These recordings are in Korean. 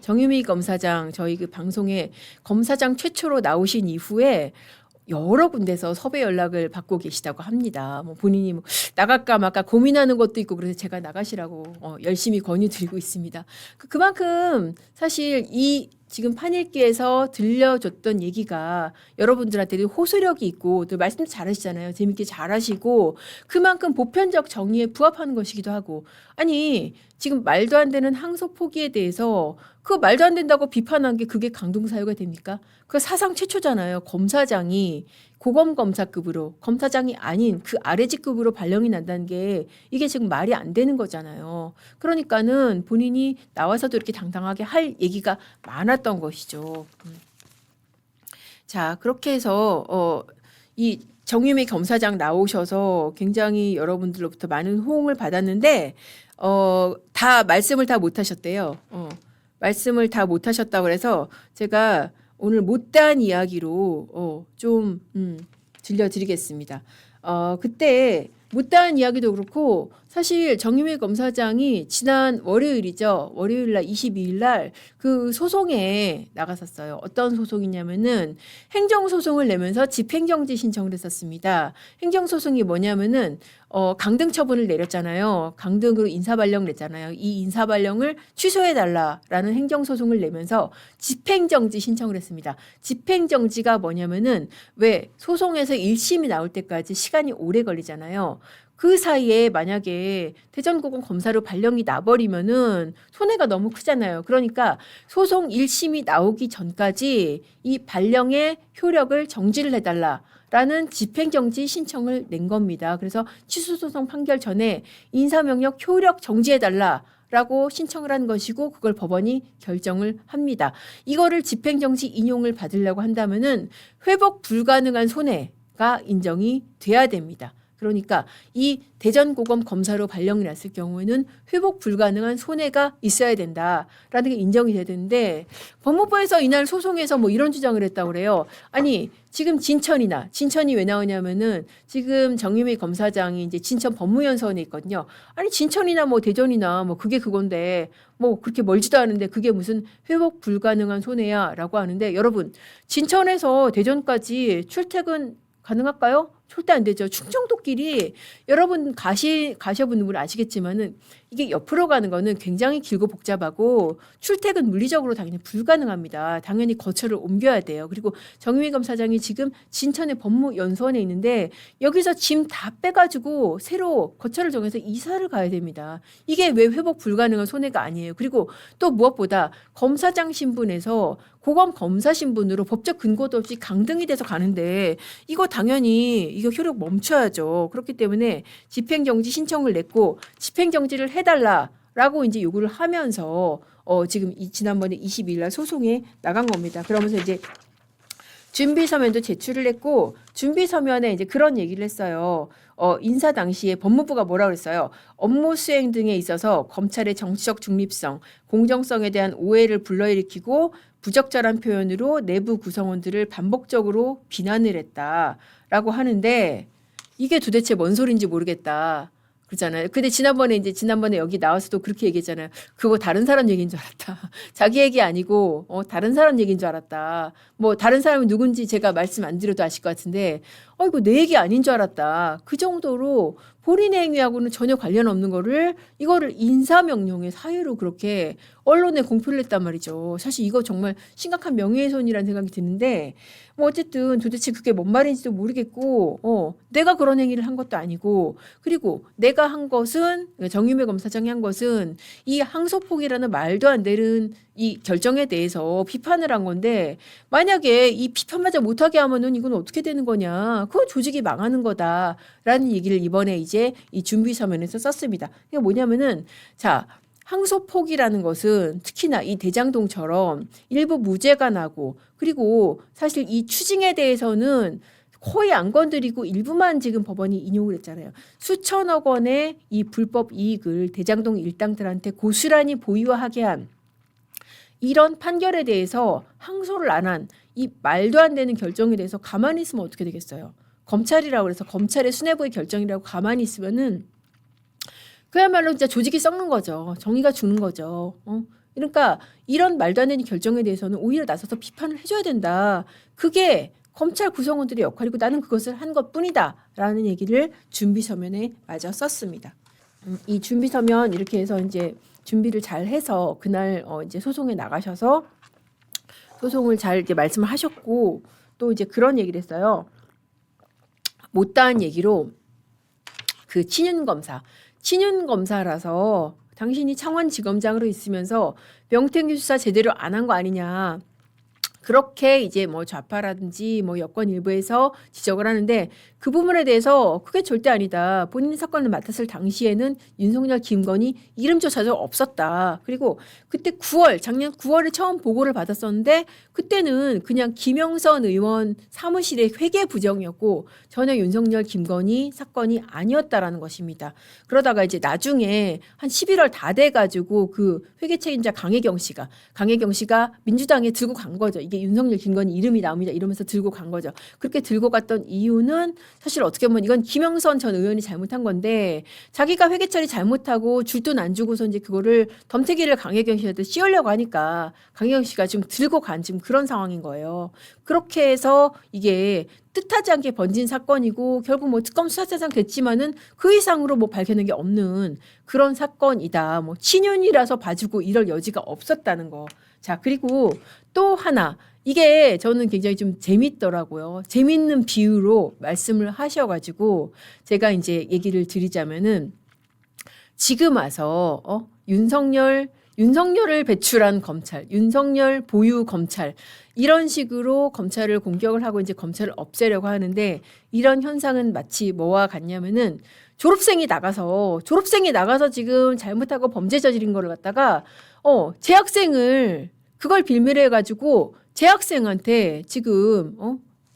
정유미 검사장 저희 그 방송에 검사장 최초로 나오신 이후에 여러 군데서 섭외 연락을 받고 계시다고 합니다. 뭐 본인이 뭐 나갈까 말까 고민하는 것도 있고 그래서 제가 나가시라고 열심히 권유드리고 있습니다. 그만큼 사실 이 지금 판읽기에서 들려줬던 얘기가 여러분들한테 호소력이 있고 또 말씀도 잘하시잖아요. 재밌게 잘하시고 그만큼 보편적 정의에 부합하는 것이기도 하고 아니 지금 말도 안 되는 항소 포기에 대해서 그 말도 안 된다고 비판한 게 그게 강동사유가 됩니까? 그 사상 최초잖아요. 검사장이 고검검사급으로 검사장이 아닌 그 아래 직급으로 발령이 난다는 게 이게 지금 말이 안 되는 거잖아요. 그러니까는 본인이 나와서도 이렇게 당당하게 할 얘기가 많았던 것이죠. 자, 그렇게 해서 이 정유미 검사장 나오셔서 굉장히 여러분들로부터 많은 호응을 받았는데 다 말씀을 다 못하셨대요. 말씀을 다 못하셨다고 그래서 제가 오늘 못다한 이야기로 좀 들려드리겠습니다. 그때 못다한 이야기도 그렇고 사실 정유미 검사장이 지난 월요일이죠. 월요일 날 22일 날 그 소송에 나갔었어요. 어떤 소송이냐면은 행정소송을 내면서 집행정지 신청을 했었습니다. 행정소송이 뭐냐면은 강등 처분을 내렸잖아요. 강등으로 인사발령 냈잖아요. 이 인사발령을 취소해달라라는 행정소송을 내면서 집행정지 신청을 했습니다. 집행정지가 뭐냐면은 왜 소송에서 1심이 나올 때까지 시간이 오래 걸리잖아요. 그 사이에 만약에 대전고검 검사로 발령이 나버리면은 손해가 너무 크잖아요. 그러니까 소송 1심이 나오기 전까지 이 발령의 효력을 정지를 해달라라는 집행정지 신청을 낸 겁니다. 그래서 취소소송 판결 전에 인사명령 효력 정지해달라라고 신청을 한 것이고 그걸 법원이 결정을 합니다. 이거를 집행정지 인용을 받으려고 한다면은 회복 불가능한 손해가 인정이 돼야 됩니다. 그러니까 이 대전고검 검사로 발령이 났을 경우에는 회복 불가능한 손해가 있어야 된다라는 게 인정이 돼야 되는데 법무부에서 이날 소송에서 뭐 이런 주장을 했다고 그래요. 아니 지금 진천이 왜 나오냐면은 지금 정유미 검사장이 이제 진천 법무연수원에 있거든요. 아니 진천이나 뭐 대전이나 뭐 그게 그건데 뭐 그렇게 멀지도 않은데 그게 무슨 회복 불가능한 손해야라고 하는데 여러분 진천에서 대전까지 출퇴근 가능할까요? 절대 안 되죠. 충청도끼리 여러분 가셔본 분은 아시겠지만은 이게 옆으로 가는 거는 굉장히 길고 복잡하고 출퇴근 물리적으로 당연히 불가능합니다. 당연히 거처를 옮겨야 돼요. 그리고 정유미 검사장이 지금 진천의 법무연수원에 있는데 여기서 짐 다 빼가지고 새로 거처를 정해서 이사를 가야 됩니다. 이게 왜 회복 불가능한 손해가 아니에요. 그리고 또 무엇보다 검사장 신분에서 고검 검사 신분으로 법적 근거도 없이 강등이 돼서 가는데 이거 당연히 이거 효력 멈춰야죠. 그렇기 때문에 집행정지 신청을 냈고 집행정지를 해달라라고 이제 요구를 하면서 지금 지난번에 22일 날 소송에 나간 겁니다. 그러면서 이제 준비 서면도 제출을 했고 준비 서면에 이제 그런 얘기를 했어요. 인사 당시에 법무부가 뭐라고 그랬어요? 업무 수행 등에 있어서 검찰의 정치적 중립성, 공정성에 대한 오해를 불러일으키고 부적절한 표현으로 내부 구성원들을 반복적으로 비난을 했다라고 하는데 이게 도대체 뭔 소린지 모르겠다. 그렇잖아요. 근데 지난번에 여기 나와서도 그렇게 얘기했잖아요. 그거 다른 사람 얘기인 줄 알았다. 자기 얘기 아니고 다른 사람 얘기인 줄 알았다. 뭐 다른 사람이 누군지 제가 말씀 안 드려도 아실 것 같은데 이거 내 얘기 아닌 줄 알았다. 그 정도로 본인의 행위하고는 전혀 관련 없는 이거를 인사명령의 사유로 그렇게 언론에 공표를 했단 말이죠. 사실 이거 정말 심각한 명예훼손이라는 생각이 드는데 뭐 어쨌든 도대체 그게 뭔 말인지도 모르겠고 내가 그런 행위를 한 것도 아니고 그리고 내가 한 것은 정유미 검사장이 한 것은 이 항소폭이라는 말도 안 되는 이 결정에 대해서 비판을 한 건데 만약에 이 비판마저 못하게 하면은 이건 어떻게 되는 거냐. 그건 조직이 망하는 거다라는 얘기를 이번에 이제 이 준비 서면에서 썼습니다. 이게 뭐냐면은 자 항소폭이라는 것은 특히나 이 대장동처럼 일부 무죄가 나고 그리고 사실 이 추징에 대해서는 거의 안 건드리고 일부만 지금 법원이 인용을 했잖아요. 수천억 원의 이 불법 이익을 대장동 일당들한테 고스란히 보유하게 한 이런 판결에 대해서 항소를 안 한 이 말도 안 되는 결정에 대해서 가만히 있으면 어떻게 되겠어요? 검찰이라고 해서 검찰의 수뇌부의 결정이라고 가만히 있으면은 그야말로 진짜 조직이 썩는 거죠. 정의가 죽는 거죠. 그러니까 이런 말도 안 되는 결정에 대해서는 오히려 나서서 비판을 해줘야 된다. 그게 검찰 구성원들의 역할이고 나는 그것을 한 것뿐이다라는 얘기를 준비 서면에 마저 썼습니다. 이 준비 서면 이렇게 해서 이제 준비를 잘 해서 그날 이제 소송에 나가셔서 소송을 잘 이제 말씀을 하셨고 또 이제 그런 얘기를 했어요. 못다한 얘기로 그 친윤 검사라서 당신이 창원지검장으로 있으면서 명태균 수사 제대로 안 한 거 아니냐. 그렇게 이제 뭐 좌파라든지 뭐 여권 일부에서 지적을 하는데 그 부분에 대해서 그게 절대 아니다. 본인이 사건을 맡았을 당시에는 윤석열, 김건희 이름조차도 없었다. 그리고 그때 작년 9월에 처음 보고를 받았었는데 그때는 그냥 김영선 의원 사무실의 회계 부정이었고 전혀 윤석열, 김건희 사건이 아니었다라는 것입니다. 그러다가 이제 나중에 한 11월 다 돼가지고 그 회계 책임자 강혜경 씨가 민주당에 들고 간 거죠. 이게 윤석열, 김건희 이름이 나옵니다. 이러면서 들고 간 거죠. 그렇게 들고 갔던 이유는 사실 어떻게 보면 이건 김영선 전 의원이 잘못한 건데 자기가 회계 처리 잘못하고 줄 돈 안 주고서 이제 그거를 덤태기를 강혜경 씨한테 씌우려고 하니까 강혜경 씨가 지금 들고 간 지금 그런 상황인 거예요. 그렇게 해서 이게 뜻하지 않게 번진 사건이고 결국 뭐 특검 수사차장 됐지만은 그 이상으로 뭐 밝혀낸 게 없는 그런 사건이다. 뭐 친윤이라서 봐주고 이럴 여지가 없었다는 거. 자, 그리고 또 하나 이게 저는 굉장히 좀 재밌더라고요. 재밌는 비유로 말씀을 하셔가지고 제가 이제 얘기를 드리자면은 지금 와서 윤석열을 배출한 검찰, 윤석열 보유 검찰 이런 식으로 검찰을 공격을 하고 이제 검찰을 없애려고 하는데 이런 현상은 마치 뭐와 같냐면은 졸업생이 나가서 지금 잘못하고 범죄 저지른 거를 갖다가 재학생을 그걸 빌미로 해가지고 재학생한테 지금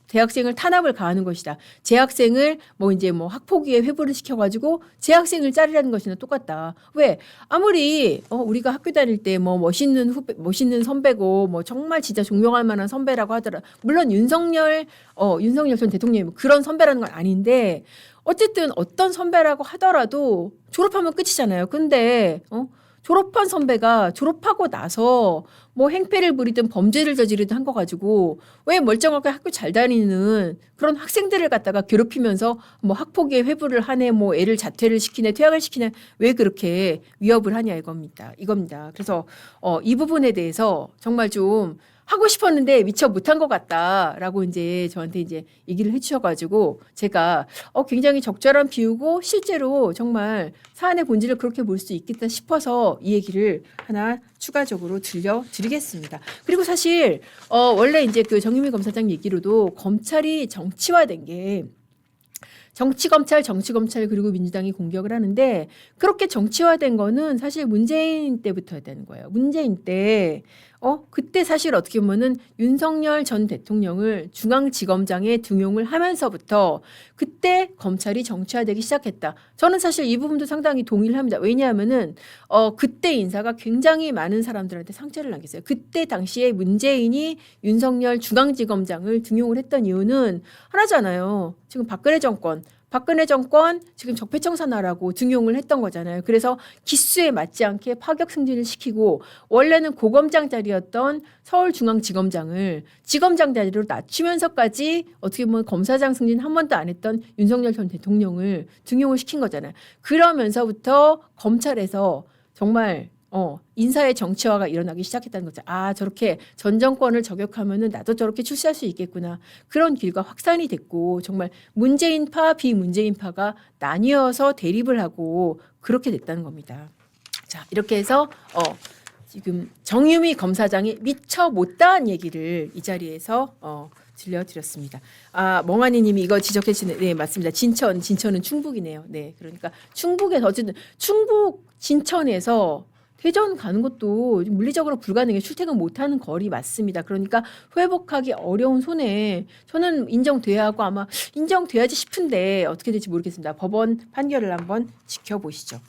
대학생을 탄압을 가하는 것이다. 재학생을 뭐 이제 뭐 학폭위에 회부를 시켜가지고 재학생을 자르라는 것이나 똑같다. 왜 아무리 우리가 학교 다닐 때 뭐 멋있는 선배고 뭐 정말 진짜 존경할 만한 선배라고 하더라. 물론 윤석열 전 대통령이 그런 선배라는 건 아닌데 어쨌든 어떤 선배라고 하더라도 졸업하면 끝이잖아요. 근데 졸업한 선배가 졸업하고 나서 뭐 행패를 부리든 범죄를 저지르든 한 거 가지고 왜 멀쩡하게 학교 잘 다니는 그런 학생들을 갖다가 괴롭히면서 뭐 학폭위에 회부를 하네, 뭐 애를 자퇴를 시키네, 퇴학을 시키네, 왜 그렇게 위협을 하냐 이겁니다. 그래서 이 부분에 대해서 정말 좀 하고 싶었는데 미처 못한 것 같다라고 이제 저한테 이제 얘기를 해주셔가지고 제가 굉장히 적절한 비유고 실제로 정말 사안의 본질을 그렇게 볼 수 있겠다 싶어서 이 얘기를 하나 추가적으로 들려드리겠습니다. 그리고 사실 원래 이제 그 정유미 검사장 얘기로도 검찰이 정치화된 게 정치검찰 그리고 민주당이 공격을 하는데 그렇게 정치화된 거는 사실 문재인 때부터야 되는 거예요. 문재인 때 그때 사실 어떻게 보면은 윤석열 전 대통령을 중앙지검장에 등용을 하면서부터 그때 검찰이 정치화되기 시작했다. 저는 사실 이 부분도 상당히 동의를 합니다. 왜냐하면은 그때 인사가 굉장히 많은 사람들한테 상처를 남겼어요. 그때 당시에 문재인이 윤석열 중앙지검장을 등용을 했던 이유는 하나잖아요. 지금 박근혜 정권 지금 적폐청산하라고 등용을 했던 거잖아요. 그래서 기수에 맞지 않게 파격 승진을 시키고 원래는 고검장 자리였던 서울중앙지검장을 지검장 자리로 낮추면서까지 어떻게 보면 검사장 승진 한 번도 안 했던 윤석열 전 대통령을 등용을 시킨 거잖아요. 그러면서부터 검찰에서 정말 인사의 정치화가 일어나기 시작했다는 거죠. 아, 저렇게 전 정권을 저격하면은 나도 저렇게 출세할 수 있겠구나. 그런 길과 확산이 됐고 정말 문재인파, 비문재인파가 나뉘어서 대립을 하고 그렇게 됐다는 겁니다. 자, 이렇게 해서 지금 정유미 검사장이 미처 못다한 얘기를 이 자리에서 들려드렸습니다. 아, 멍하니님이 이거 지적해 주시네. 네, 맞습니다. 진천은 충북이네요. 네, 그러니까 충북에서 어쨌든 충북 진천에서 대전 가는 것도 물리적으로 불가능해. 출퇴근 못하는 거리 맞습니다. 그러니까 회복하기 어려운 손해 저는 인정돼야 하고 아마 인정돼야지 싶은데 어떻게 될지 모르겠습니다. 법원 판결을 한번 지켜보시죠.